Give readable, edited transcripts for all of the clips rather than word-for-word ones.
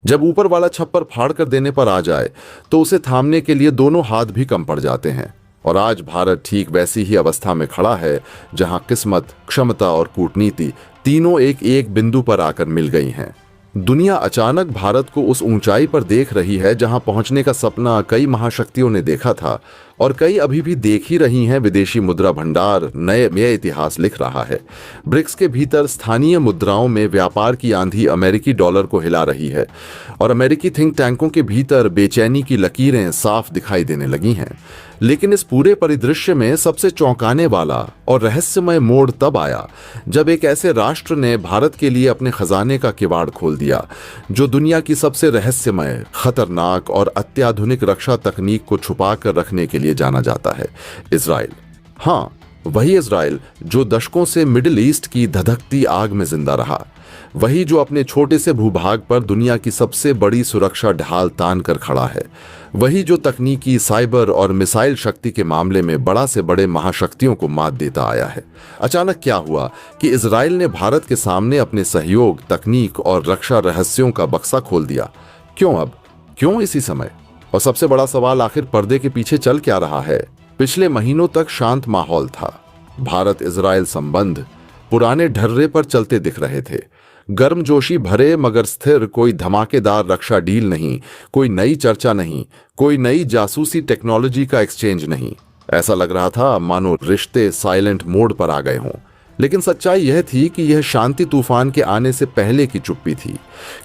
जब ऊपर वाला छप्पर फाड़ कर देने पर आ जाए तो उसे थामने के लिए दोनों हाथ भी कम पड़ जाते हैं। और आज भारत ठीक वैसी ही अवस्था में खड़ा है, जहां किस्मत, क्षमता और कूटनीति तीनों एक एक बिंदु पर आकर मिल गई हैं। दुनिया अचानक भारत को उस ऊंचाई पर देख रही है जहां पहुंचने का सपना कई महाशक्तियों ने देखा था, और कई अभी भी देख ही रही हैं। विदेशी मुद्रा भंडार नए इतिहास लिख रहा है। ब्रिक्स के भीतर स्थानीय मुद्राओं में व्यापार की आंधी अमेरिकी डॉलर को हिला रही है, और अमेरिकी थिंक टैंकों के भीतर बेचैनी की लकीरें साफ दिखाई देने लगी हैं। लेकिन इस पूरे परिदृश्य में सबसे चौंकाने वाला और रहस्यमय मोड़ तब आया जब एक ऐसे राष्ट्र ने भारत के लिए अपने खजाने का किवाड़ खोल दिया, जो दुनिया की सबसे रहस्यमय, खतरनाक और अत्याधुनिक रक्षा तकनीक को छुपा कर रखने के लिए जाना जाता है। इजराइल। हाँ, वही इजराइल जो दशकों से मिडिल ईस्ट की धधकती आग में जिंदा रहा, वही जो अपने छोटे से भूभाग पर दुनिया की सबसे बड़ी सुरक्षा ढाल तान कर खड़ा है, वही जो तकनीकी, साइबर और मिसाइल शक्ति के मामले में बड़ा से बड़े महाशक्तियों को मात देता आया है। अचानक क्या हुआ कि इजराइल ने भारत के सामने अपने सहयोग, तकनीक और रक्षा रहस्यों का बक्सा खोल दिया? क्यों अब? क्यों इसी समय? और सबसे बड़ा सवाल, आखिर पर्दे के पीछे चल क्या रहा है? पिछले महीनों तक शांत माहौल था। भारत इजराइल संबंध पुराने ढर्रे पर चलते दिख रहे थे। गर्मजोशी भरे मगर स्थिर कोई धमाकेदार रक्षा डील नहीं, कोई नई चर्चा नहीं, कोई नई जासूसी टेक्नोलॉजी का एक्सचेंज नहीं। ऐसा लग रहा था मानो रिश्ते साइलेंट मोड पर आ गए हों। लेकिन सच्चाई यह थी कि यह शांति तूफान के आने से पहले की चुप्पी थी,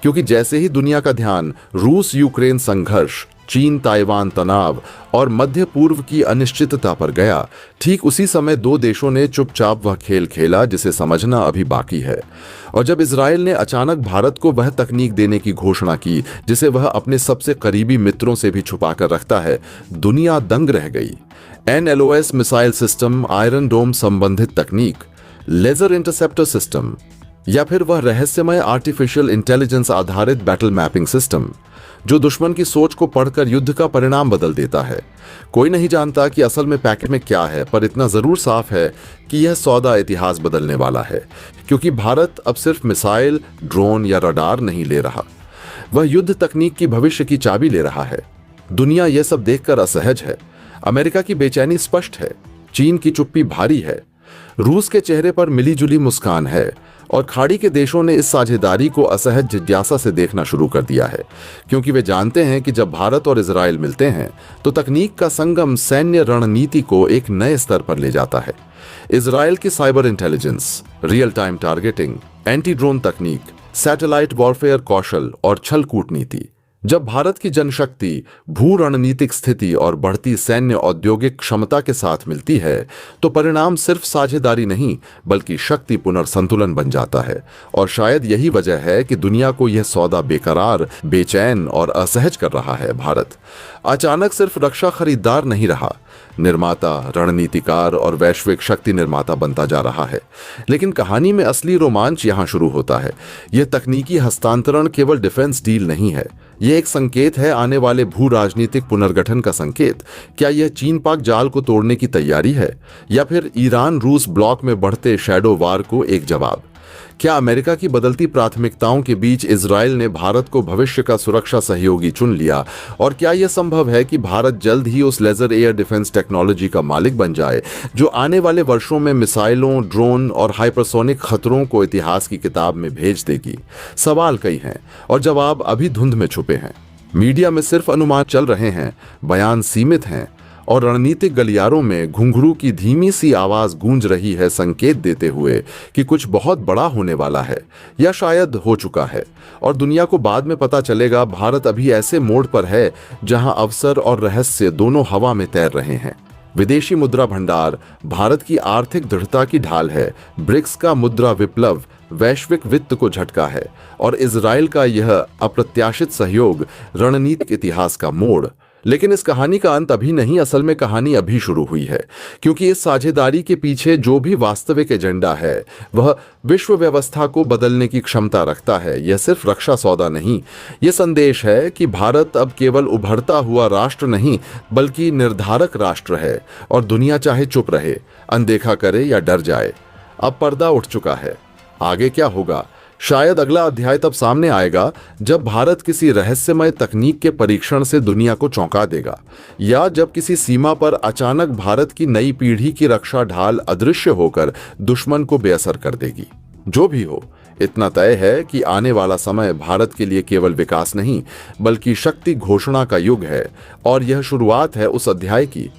क्योंकि जैसे ही दुनिया का ध्यान रूस यूक्रेन संघर्ष, चीन ताइवान तनाव और मध्य पूर्व की अनिश्चितता पर गया, ठीक उसी समय दो देशों ने चुपचाप वह खेल खेला जिसे समझना अभी बाकी है। और जब इजराइल ने अचानक भारत को वह तकनीक देने की घोषणा की जिसे वह अपने सबसे करीबी मित्रों से भी छुपा कर रखता है, दुनिया दंग रह गई। NLOS मिसाइल सिस्टम, आयरन डोम संबंधित तकनीक, लेजर इंटरसेप्टर सिस्टम, या फिर वह रहस्यमय आर्टिफिशियल इंटेलिजेंस आधारित बैटल मैपिंग सिस्टम जो दुश्मन की सोच को पढ़कर युद्ध का परिणाम बदल देता है। कोई नहीं जानता कि असल में पैकेट में क्या है, पर इतना जरूर साफ है कि यह सौदा इतिहास बदलने वाला है, क्योंकि भारत अब सिर्फ मिसाइल, ड्रोन या रडार नहीं ले रहा, वह युद्ध तकनीक की भविष्य की चाबी ले रहा है। दुनिया यह सब देखकर असहज है। अमेरिका की बेचैनी स्पष्ट है, चीन की चुप्पी भारी है, रूस के चेहरे पर मिलीजुली मुस्कान है, और खाड़ी के देशों ने इस साझेदारी को असहज जिज्ञासा से देखना शुरू कर दिया है, क्योंकि वे जानते हैं कि जब भारत और इजराइल मिलते हैं तो तकनीक का संगम सैन्य रणनीति को एक नए स्तर पर ले जाता है। इजराइल की cyber intelligence, real time targeting, anti drone तकनीक, सैटेलाइट वॉरफेयर कौशल और छल कूटनीति। जब भारत की जनशक्ति, भू रणनीतिक स्थिति और बढ़ती सैन्य औद्योगिक क्षमता के साथ मिलती है तो परिणाम सिर्फ साझेदारी नहीं बल्कि शक्ति पुनर्संतुलन बन जाता है। और शायद यही वजह है कि दुनिया को यह सौदा बेकरार, बेचैन और असहज कर रहा है। भारत अचानक सिर्फ रक्षा खरीदार नहीं रहा, निर्माता, रणनीतिकार और वैश्विक शक्ति निर्माता बनता जा रहा है। लेकिन कहानी में असली रोमांच यहां शुरू होता है। यह तकनीकी हस्तांतरण केवल डिफेंस डील नहीं है, यह एक संकेत है, आने वाले भू राजनीतिक पुनर्गठन का संकेत। क्या यह चीन पाक जाल को तोड़ने की तैयारी है, या फिर ईरान रूस ब्लॉक में बढ़ते शैडो वार को एक जवाब? क्या अमेरिका की बदलती प्राथमिकताओं के बीच इजराइल ने भारत को भविष्य का सुरक्षा सहयोगी चुन लिया? और क्या यह संभव है कि भारत जल्द ही उस लेजर एयर डिफेंस टेक्नोलॉजी का मालिक बन जाए जो आने वाले वर्षों में मिसाइलों, ड्रोन और हाइपरसोनिक खतरों को इतिहास की किताब में भेज देगी? सवाल कई हैं और जवाब अभी धुंध में छुपे हैं। मीडिया में सिर्फ अनुमान चल रहे हैं, बयान सीमित हैं, और रणनीतिक गलियारों में घुंघरू की धीमी सी आवाज गूंज रही है, संकेत देते हुए कि कुछ बहुत बड़ा होने वाला है, या शायद हो चुका है। और दुनिया को बाद में पता चलेगा। भारत अभी ऐसे मोड़ पर है जहां अवसर और रहस्य दोनों हवा में तैर रहे हैं। विदेशी मुद्रा भंडार भारत की आर्थिक दृढ़ता की ढाल है, ब्रिक्स का मुद्रा विप्लव वैश्विक वित्त को झटका है, और इजराइल का यह अप्रत्याशित सहयोग रणनीतिक इतिहास का मोड़। लेकिन इस कहानी का अंत अभी नहीं, असल में कहानी अभी शुरू हुई है, क्योंकि इस साझेदारी के पीछे जो भी वास्तविक एजेंडा है वह विश्व व्यवस्था को बदलने की क्षमता रखता है। यह सिर्फ रक्षा सौदा नहीं, यह संदेश है कि भारत अब केवल उभरता हुआ राष्ट्र नहीं बल्कि निर्धारक राष्ट्र है, और दुनिया चाहे चुप रहे, अनदेखा करे या डर जाए, अब पर्दा उठ चुका है। आगे क्या होगा शायद अगला अध्याय तब सामने आएगा जब भारत किसी रहस्यमय तकनीक के परीक्षण से दुनिया को चौंका देगा, या जब किसी सीमा पर अचानक भारत की नई पीढ़ी की रक्षा ढाल अदृश्य होकर दुश्मन को बेअसर कर देगी। जो भी हो, इतना तय है कि आने वाला समय भारत के लिए केवल विकास नहीं बल्कि शक्ति घोषणा का युग है। और यह शुरुआत है उस अध्याय की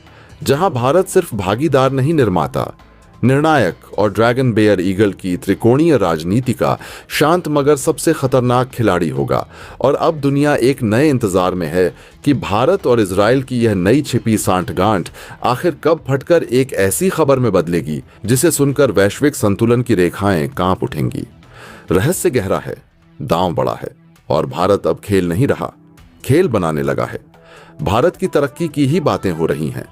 जहां भारत सिर्फ भागीदार नहीं, निर्माता, निर्णायक और ड्रैगन बेयर ईगल की त्रिकोणीय राजनीति का शांत मगर सबसे खतरनाक खिलाड़ी होगा। और अब दुनिया एक नए इंतजार में है कि भारत और इजराइल की यह नई छिपी सांठगांठ आखिर कब फटकर एक ऐसी खबर में बदलेगी जिसे सुनकर वैश्विक संतुलन की रेखाएं कांप उठेंगी। रहस्य गहरा है, दांव बड़ा है, और भारत अब खेल नहीं रहा, खेल बनाने लगा है। भारत की तरक्की की ही बातें हो रही हैं।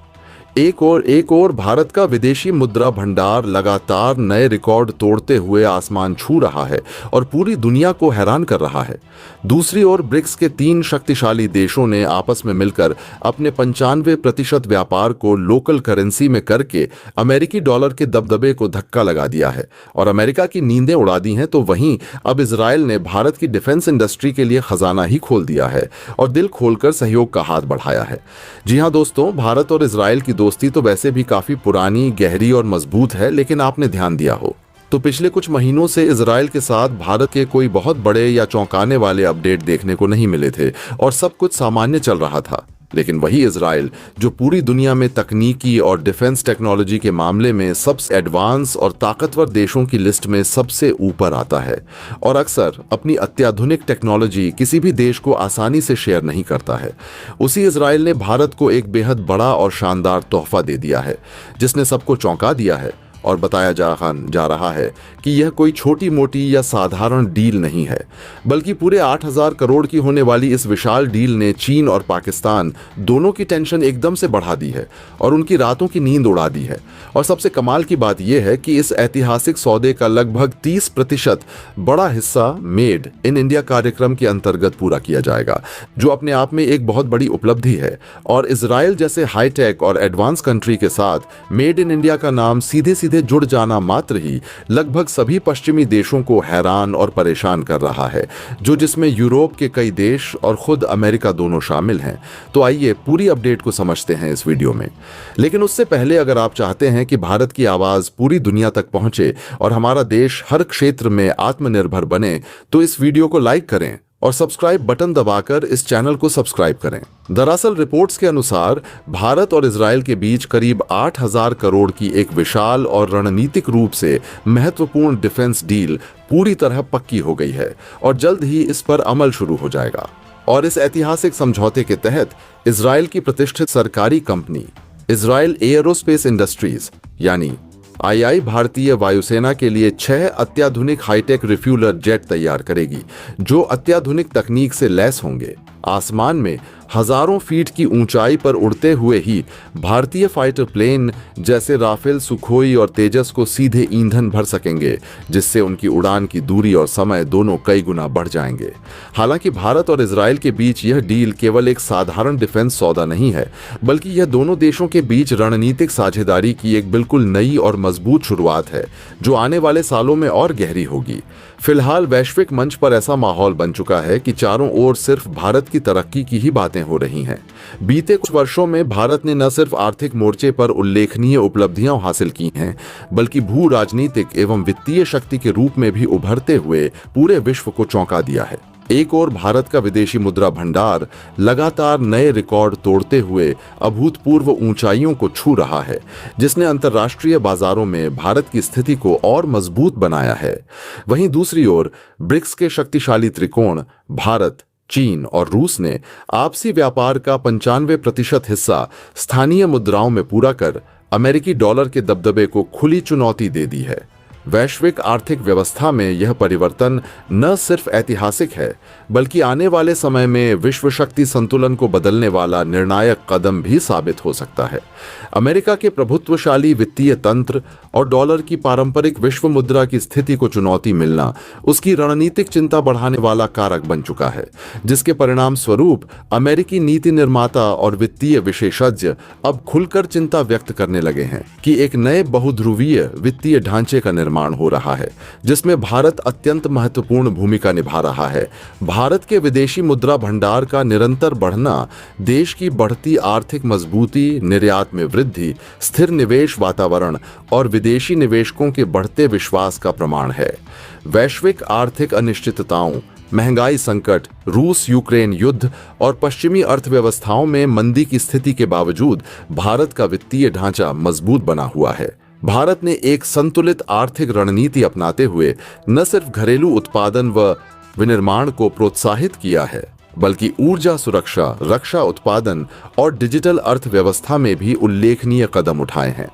एक और भारत का विदेशी मुद्रा भंडार लगातार नए रिकॉर्ड तोड़ते हुए आसमान छू रहा है और पूरी दुनिया को हैरान कर रहा है। दूसरी ओर ब्रिक्स के 3 शक्तिशाली देशों ने आपस में मिलकर अपने 95% व्यापार को लोकल करेंसी में करके अमेरिकी डॉलर के दबदबे को धक्का लगा दिया है और अमेरिका की नींदें उड़ा दी हैं। तो वहीं अब इजराइल ने भारत की डिफेंस इंडस्ट्री के लिए खजाना ही खोल दिया है और दिल खोलकर सहयोग का हाथ बढ़ाया है। जी हाँ दोस्तों, भारत और इजराइल की दोस्ती तो वैसे भी काफी पुरानी, गहरी और मजबूत है, लेकिन आपने ध्यान दिया हो तो पिछले कुछ महीनों से इजराइल के साथ भारत के कोई बहुत बड़े या चौंकाने वाले अपडेट देखने को नहीं मिले थे और सब कुछ सामान्य चल रहा था। लेकिन वही इजराइल जो पूरी दुनिया में तकनीकी और डिफेंस टेक्नोलॉजी के मामले में सबसे एडवांस और ताकतवर देशों की लिस्ट में सबसे ऊपर आता है और अक्सर अपनी अत्याधुनिक टेक्नोलॉजी किसी भी देश को आसानी से शेयर नहीं करता है, उसी इजराइल ने भारत को एक बेहद बड़ा और शानदार तोहफा दे दिया है जिसने सबको चौंका दिया है। और बताया जा रहा है कि यह कोई छोटी मोटी या साधारण डील नहीं है, बल्कि पूरे 8,000 करोड़ की होने वाली इस विशाल डील ने चीन और पाकिस्तान दोनों की टेंशन एकदम से बढ़ा दी है और उनकी रातों की नींद उड़ा दी है। और सबसे कमाल की बात यह है कि इस ऐतिहासिक सौदे का लगभग 30% बड़ा हिस्सा मेड इन इंडिया कार्यक्रम के अंतर्गत पूरा किया जाएगा, जो अपने आप में एक बहुत बड़ी उपलब्धि है। और इजराइल जैसे हाईटेक और एडवांस कंट्री के साथ मेड इन इंडिया का नाम सीधे जुड़ जाना मात्र ही लगभग सभी पश्चिमी देशों को हैरान और परेशान कर रहा है, जिसमें यूरोप के कई देश और खुद अमेरिका दोनों शामिल हैं। तो आइए पूरी अपडेट को समझते हैं इस वीडियो में। लेकिन उससे पहले अगर आप चाहते हैं कि भारत की आवाज पूरी दुनिया तक पहुंचे और हमारा देश हर क्षेत्र में आत्मनिर्भर बने, तो इस वीडियो को लाइक करें और सब्सक्राइब बटन दबाकर इस चैनल को सब्सक्राइब करें। दरअसल रिपोर्ट्स के अनुसार भारत और इजराइल के बीच करीब 8,000 करोड़ की एक विशाल और रणनीतिक रूप से महत्वपूर्ण डिफेंस डील पूरी तरह पक्की हो गई है और जल्द ही इस पर अमल शुरू हो जाएगा। और इस ऐतिहासिक समझौते के तहत इजराइल की प्रतिष्ठित सरकारी कंपनी इजराइल एयरोस्पेस इंडस्ट्रीज यानी II भारतीय वायुसेना के लिए 6 अत्याधुनिक हाईटेक रिफ्यूलर जेट तैयार करेगी, जो अत्याधुनिक तकनीक से लैस होंगे। आसमान में हजारों फीट की ऊंचाई पर उड़ते हुए ही भारतीय फाइटर प्लेन जैसे राफेल, सुखोई और तेजस को सीधे ईंधन भर सकेंगे, जिससे उनकी उड़ान की दूरी और समय दोनों कई गुना बढ़ जाएंगे। हालांकि भारत और इजराइल के बीच यह डील केवल एक साधारण डिफेंस सौदा नहीं है, बल्कि यह दोनों देशों के बीच रणनीतिक साझेदारी की एक बिल्कुल नई और मजबूत शुरुआत है, जो आने वाले सालों में और गहरी होगी। फिलहाल वैश्विक मंच पर ऐसा माहौल बन चुका है कि चारों ओर सिर्फ भारत की तरक्की की ही बातें हो रही हैं। बीते कुछ वर्षों में भारत ने न सिर्फ आर्थिक मोर्चे पर उल्लेखनीय उपलब्धियां हासिल की हैं, बल्कि भू राजनीतिक एवं वित्तीय शक्ति के रूप में भी उभरते हुए पूरे विश्व को चौंका दिया है। एक ओर भारत का विदेशी मुद्रा भंडार लगातार नए रिकॉर्ड तोड़ते हुए अभूतपूर्व ऊंचाइयों को छू रहा है, जिसने अंतर्राष्ट्रीय बाजारों में भारत की स्थिति को और मजबूत बनाया है। वहीं दूसरी ओर ब्रिक्स के शक्तिशाली त्रिकोण भारत, चीन और रूस ने आपसी व्यापार का 95% हिस्सा स्थानीय मुद्राओं में पूरा कर अमेरिकी डॉलर के दबदबे को खुली चुनौती दे दी है। वैश्विक आर्थिक व्यवस्था में यह परिवर्तन न सिर्फ ऐतिहासिक है, बल्कि आने वाले समय में विश्व शक्ति संतुलन को बदलने वाला निर्णायक कदम भी साबित हो सकता है। अमेरिका के प्रभुत्वशाली वित्तीय तंत्र और डॉलर की पारंपरिक विश्व मुद्रा की स्थिति को चुनौती मिलना उसकी रणनीतिक चिंता बढ़ाने वाला कारक बन चुका है, जिसके परिणाम स्वरूप अमेरिकी नीति निर्माता और वित्तीय विशेषज्ञ अब खुलकर चिंता व्यक्त करने लगे हैं कि एक नए बहुध्रुवीय वित्तीय ढांचे का निर्माण हो रहा है, जिसमें भारत अत्यंत महत्वपूर्ण भूमिका निभा रहा है। भारत के विदेशी मुद्रा भंडार का निरंतर बढ़ना देश की बढ़ती आर्थिक मजबूती, निर्यात में वृद्धि, स्थिर निवेश वातावरण और विदेशी निवेशकों के बढ़ते विश्वास का प्रमाण है। वैश्विक आर्थिक अनिश्चितताओं, महंगाई संकट, रूस यूक्रेन युद्ध और पश्चिमी अर्थव्यवस्थाओं में मंदी की स्थिति के बावजूद भारत का वित्तीय ढांचा मजबूत बना हुआ है। भारत ने एक संतुलित आर्थिक रणनीति अपनाते हुए न सिर्फ घरेलू उत्पादन व विनिर्माण को प्रोत्साहित किया है, बल्कि ऊर्जा सुरक्षा, रक्षा उत्पादन और डिजिटल अर्थव्यवस्था में भी उल्लेखनीय कदम उठाए हैं।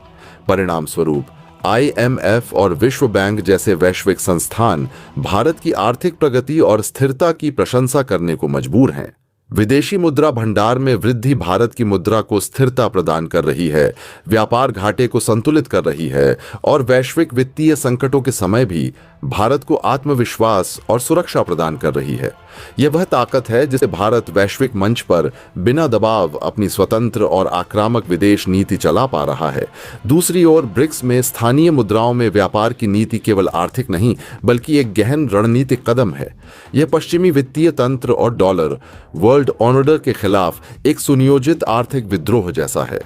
परिणाम स्वरूप IMF और विश्व बैंक जैसे वैश्विक संस्थान भारत की आर्थिक प्रगति और स्थिरता की प्रशंसा करने को मजबूर हैं। विदेशी मुद्रा भंडार में वृद्धि भारत की मुद्रा को स्थिरता प्रदान कर रही है, व्यापार घाटे को संतुलित कर रही है और वैश्विक वित्तीय संकटों के समय भी भारत को आत्मविश्वास और सुरक्षा प्रदान कर रही है। यह वह ताकत है जिसे भारत वैश्विक मंच पर बिना दबाव अपनी स्वतंत्र और आक्रामक विदेश नीति चला पा रहा है। दूसरी ओर ब्रिक्स में स्थानीय मुद्राओं में व्यापार की नीति केवल आर्थिक नहीं बल्कि एक गहन रणनीतिक कदम है। यह पश्चिमी वित्तीय तंत्र और डॉलर वर्ल्ड ऑर्डर के खिलाफ एक सुनियोजित आर्थिक विद्रोह जैसा है।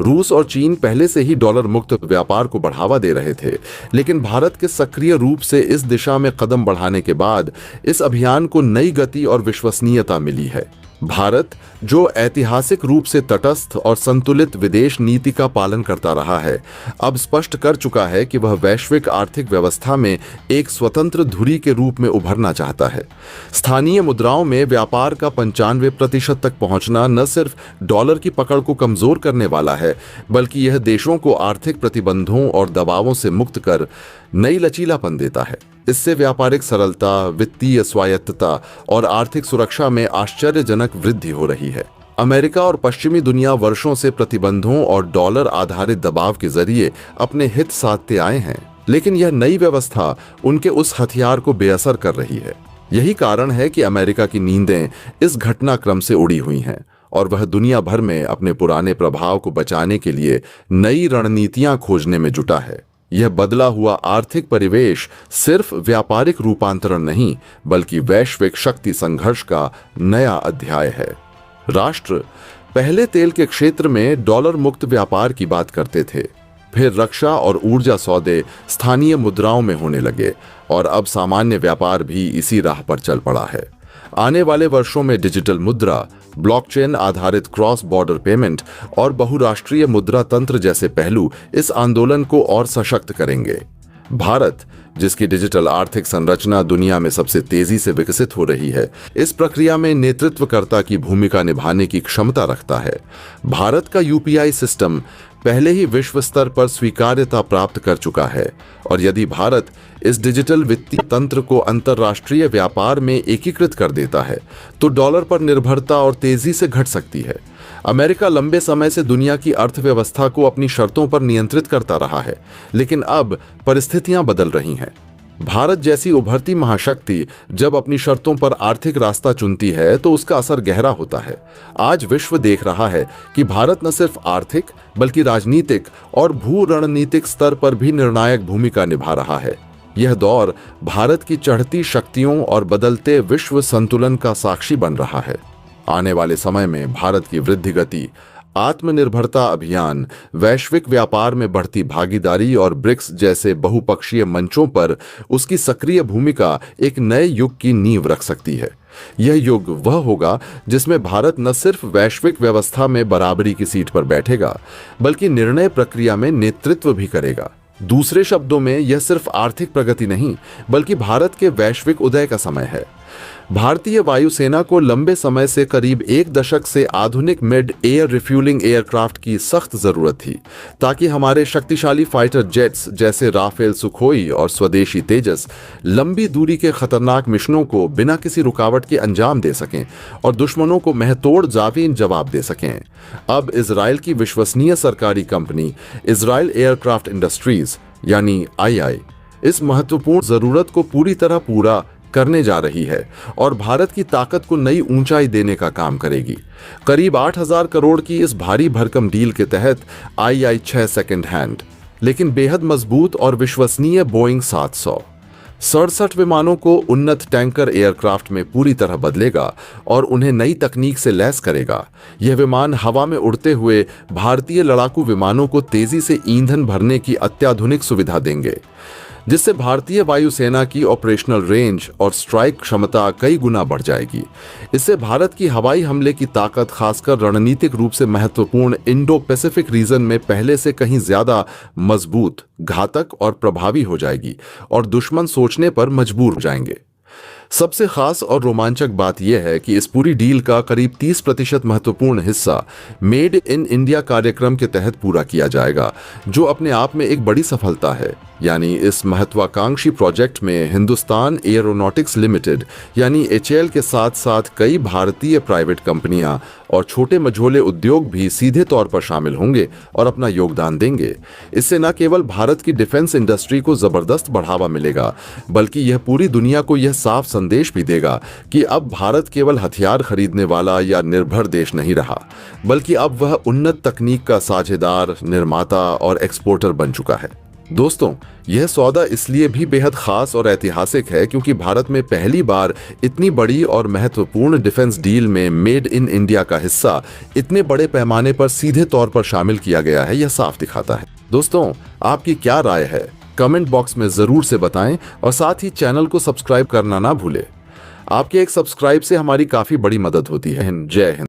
रूस और चीन पहले से ही डॉलर मुक्त व्यापार को बढ़ावा दे रहे थे, लेकिन भारत के सक्रिय रूप से इस दिशा में कदम बढ़ाने के बाद इस अभियान को नई गति और विश्वसनीयता मिली है। भारत, जो ऐतिहासिक रूप से तटस्थ और संतुलित विदेश नीति का पालन करता रहा है, अब स्पष्ट कर चुका है कि वह वैश्विक आर्थिक व्यवस्था में एक स्वतंत्र धुरी के रूप में उभरना चाहता है। स्थानीय मुद्राओं में व्यापार का 95% तक पहुंचना न सिर्फ डॉलर की पकड़ को कमजोर करने वाला है, बल्कि यह देशों को आर्थिक प्रतिबंधों और दबावों से मुक्त कर नई लचीलापन देता है। इससे व्यापारिक सरलता, वित्तीय स्वायत्तता और आर्थिक सुरक्षा में आश्चर्यजनक वृद्धि हो रही है। अमेरिका और पश्चिमी दुनिया वर्षों से प्रतिबंधों और डॉलर आधारित दबाव के जरिए अपने हित साधते आए हैं, लेकिन यह नई व्यवस्था उनके उस हथियार को बेअसर कर रही है। यही कारण है कि अमेरिका की नींदें इस घटनाक्रम से उड़ी हुई हैं और वह दुनिया भर में अपने पुराने प्रभाव को बचाने के लिए नई रणनीतियां खोजने में जुटा है। यह बदला हुआ आर्थिक परिवेश सिर्फ व्यापारिक रूपांतरण नहीं बल्कि वैश्विक शक्ति संघर्ष का नया अध्याय है। राष्ट्र पहले तेल के क्षेत्र में डॉलर मुक्त व्यापार की बात करते थे, फिर रक्षा और ऊर्जा सौदे स्थानीय मुद्राओं में होने लगे और अब सामान्य व्यापार भी इसी राह पर चल पड़ा है। आने वाले वर्षों में डिजिटल मुद्रा, ब्लॉकचेन आधारित क्रॉस बॉर्डर पेमेंट और बहुराष्ट्रीय मुद्रा तंत्र जैसे पहलू इस आंदोलन को और सशक्त करेंगे। भारत, जिसकी डिजिटल आर्थिक संरचना दुनिया में सबसे तेजी से विकसित हो रही है, इस प्रक्रिया में नेतृत्वकर्ता की भूमिका निभाने की क्षमता रखता है। भारत का UPI सिस्टम पहले ही विश्व स्तर पर स्वीकार्यता प्राप्त कर चुका है और यदि भारत इस डिजिटल वित्तीय तंत्र को अंतर्राष्ट्रीय व्यापार में एकीकृत कर देता है तो डॉलर पर निर्भरता और तेजी से घट सकती है। अमेरिका लंबे समय से दुनिया की अर्थव्यवस्था को अपनी शर्तों पर नियंत्रित करता रहा है, लेकिन अब परिस्थितियां बदल रही हैं। भारत जैसी उभरती महाशक्ति जब अपनी शर्तों पर आर्थिक रास्ता चुनती है तो उसका असर गहरा होता है। आज विश्व देख रहा है कि भारत न सिर्फ आर्थिक बल्कि राजनीतिक और भू रणनीतिक स्तर पर भी निर्णायक भूमिका निभा रहा है। यह दौर भारत की चढ़ती शक्तियों और बदलते विश्व संतुलन का साक्षी बन रहा है। आने वाले समय में भारत की वृद्धि गति, आत्मनिर्भरता अभियान, वैश्विक व्यापार में बढ़ती भागीदारी और ब्रिक्स जैसे बहुपक्षीय मंचों पर उसकी सक्रिय भूमिका एक नए युग की नींव रख सकती है। यह युग वह होगा जिसमें भारत न सिर्फ वैश्विक व्यवस्था में बराबरी की सीट पर बैठेगा बल्कि निर्णय प्रक्रिया में नेतृत्व भी करेगा। दूसरे शब्दों में, यह सिर्फ आर्थिक प्रगति नहीं बल्कि भारत के वैश्विक उदय का समय है। भारतीय वायुसेना को लंबे समय से करीब एक दशक से आधुनिक मिड एयर रिफ्यूलिंग एयरक्राफ्ट की सख्त जरूरत थी, ताकि हमारे शक्तिशाली फाइटर जेट्स जैसे राफेल सुखोई और स्वदेशी तेजस लंबी दूरी के खतरनाक मिशनों को बिना किसी रुकावट के अंजाम दे सकें और दुश्मनों को महतोड़ जावीन जवाब दे सकें। अब इजराइल की विश्वसनीय सरकारी कंपनी इजराइल एयरक्राफ्ट इंडस्ट्रीज यानी II इस महत्वपूर्ण जरूरत को पूरी तरह पूरा करने जा रही है और भारत की ताकत को नई ऊंचाई देने का काम करेगी। करीब 8,000 करोड़ की इस भारी भरकम डील के तहत II-6 सेकंड हैंड लेकिन बेहद मजबूत और विश्वसनीय बोइंग 767 विमानों को उन्नत टैंकर एयरक्राफ्ट में पूरी तरह बदलेगा और उन्हें नई तकनीक से लैस करेगा। यह विमान हवा में उड़ते हुए भारतीय लड़ाकू विमानों को तेजी से ईंधन भरने की अत्याधुनिक सुविधा देंगे, जिससे भारतीय वायुसेना की ऑपरेशनल रेंज और स्ट्राइक क्षमता कई गुना बढ़ जाएगी। इससे भारत की हवाई हमले की ताकत खासकर रणनीतिक रूप से महत्वपूर्ण इंडो पैसिफिक रीजन में पहले से कहीं ज्यादा मजबूत, घातक और प्रभावी हो जाएगी और दुश्मन सोचने पर मजबूर हो जाएंगे। सबसे खास और रोमांचक बात यह है कि इस पूरी डील का करीब 30% महत्वपूर्ण हिस्सा मेड इन इंडिया कार्यक्रम के तहत पूरा किया जाएगा, जो अपने आप में एक बड़ी सफलता है। यानी इस महत्वाकांक्षी प्रोजेक्ट में हिंदुस्तान एरोनॉटिक्स लिमिटेड यानी HAL के साथ साथ कई भारतीय प्राइवेट कंपनियां और छोटे मझोले उद्योग भी सीधे तौर पर शामिल होंगे और अपना योगदान देंगे। इससे न केवल भारत की डिफेंस इंडस्ट्री को जबरदस्त बढ़ावा मिलेगा, बल्कि यह पूरी दुनिया को यह साफ संदेश भी देगा कि अब भारत केवल हथियार खरीदने वाला या निर्भर देश नहीं रहा, बल्कि अब वह उन्नत तकनीक का साझेदार, निर्माता और एक्सपोर्टर बन चुका है। दोस्तों, यह सौदा इसलिए भी बेहद खास और ऐतिहासिक है क्योंकि भारत में पहली बार इतनी बड़ी और महत्वपूर्ण डिफेंस डील में मेड इन इंडिया का हिस्सा इतने बड़े पैमाने पर सीधे तौर पर शामिल किया गया है। यह साफ दिखाता है। दोस्तों, आपकी क्या राय है? कमेंट बॉक्स में जरूर से बताएं और साथ ही चैनल को सब्सक्राइब करना ना भूलें। आपके एक सब्सक्राइब से हमारी काफी बड़ी मदद होती है। जय हिंद।